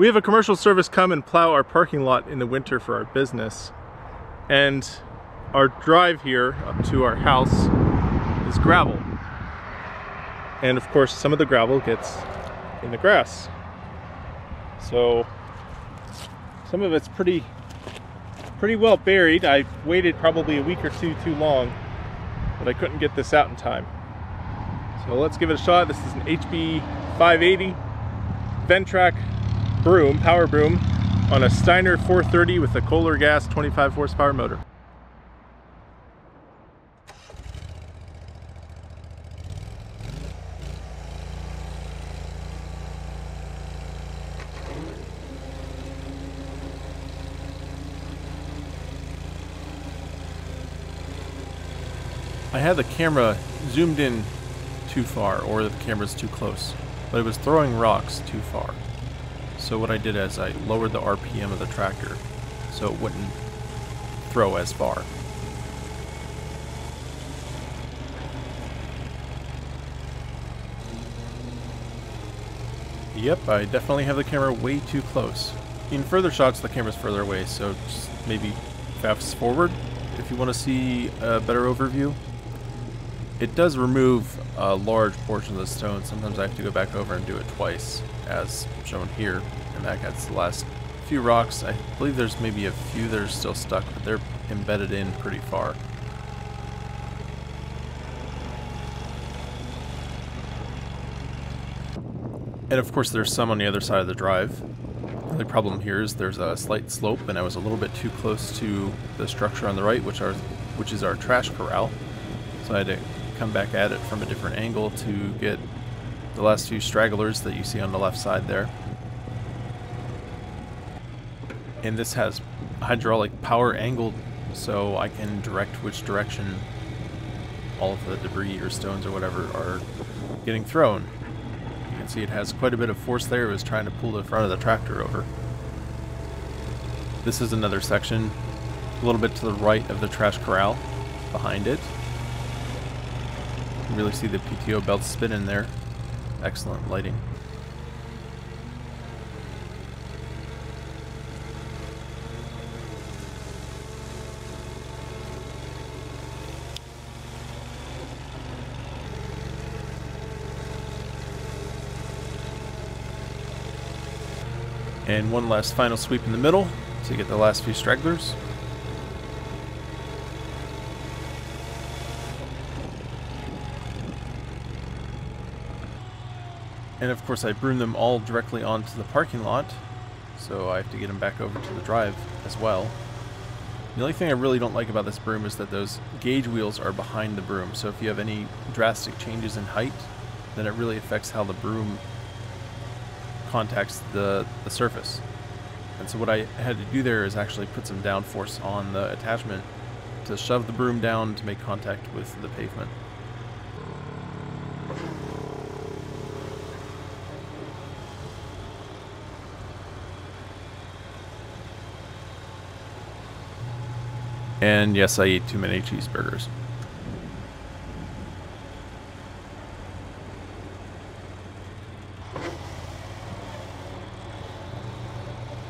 We have a commercial service come and plow our parking lot in the winter for our business. And our drive here up to our house is gravel. And of course, some of the gravel gets in the grass. So some of it's pretty well buried. I waited probably a week or two too long, but I couldn't get this out in time. So let's give it a shot. This is an HB580 Ventrac broom, power broom, on a Steiner 430 with a Kohler gas 25 horsepower motor. I had the camera zoomed in too far, or the camera's too close, but it was throwing rocks too far. So what I did is I lowered the RPM of the tractor so it wouldn't throw as far. Yep, I definitely have the camera way too close. In further shots, the camera's further away, so just maybe fast forward if you want to see a better overview. It does remove a large portion of the stone. Sometimes I have to go back over and do it twice, as shown here. And that gets the last few rocks. I believe there's maybe a few that are still stuck, but they're embedded in pretty far. And of course there's some on the other side of the drive. The only problem here is there's a slight slope, and I was a little bit too close to the structure on the right, which is our trash corral. So I had to come back at it from a different angle to get the last few stragglers that you see on the left side there. And this has hydraulic power angled, so I can direct which direction all of the debris or stones or whatever are getting thrown. You can see it has quite a bit of force there. It was trying to pull the front of the tractor over. This is another section, a little bit to the right of the trash corral, behind it. You can really see the PTO belt spinning there. Excellent lighting. And one last final sweep in the middle to get the last few stragglers. And of course I broom them all directly onto the parking lot, so I have to get them back over to the drive as well. The only thing I really don't like about this broom is that those gauge wheels are behind the broom, so if you have any drastic changes in height, then it really affects how the broom contacts the surface. And so what I had to do there is actually put some downforce on the attachment to shove the broom down to make contact with the pavement. And yes, I ate too many cheeseburgers.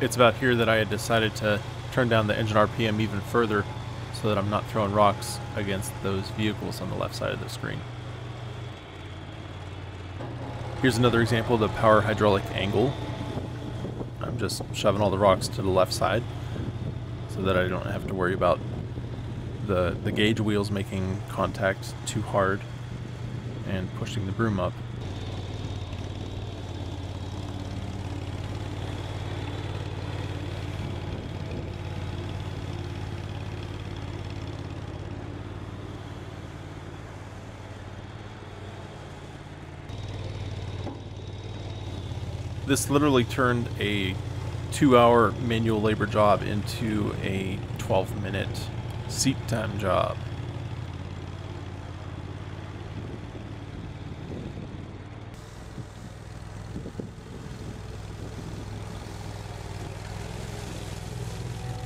It's about here that I had decided to turn down the engine RPM even further so that I'm not throwing rocks against those vehicles on the left side of the screen. Here's another example of the power hydraulic angle. I'm just shoving all the rocks to the left side so that I don't have to worry about the gauge wheels making contact too hard and pushing the broom up. This literally turned a 2-hour manual labor job into a 12-minute seat time job.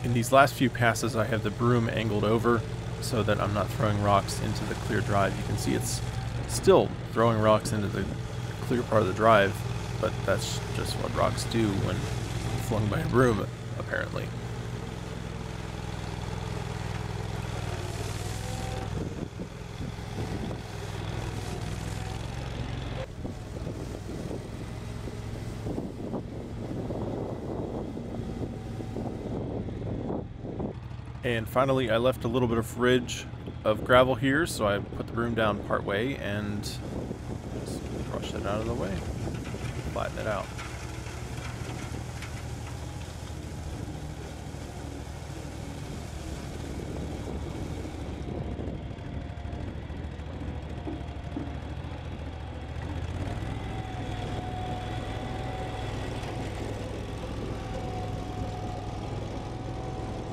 In these last few passes, I have the broom angled over so that I'm not throwing rocks into the clear drive. You can see it's still throwing rocks into the clear part of the drive, but that's just what rocks do when flung by a broom, apparently. And finally, I left a little bit of ridge of gravel here, so I put the broom down part way and just brush it out of the way, flatten it out.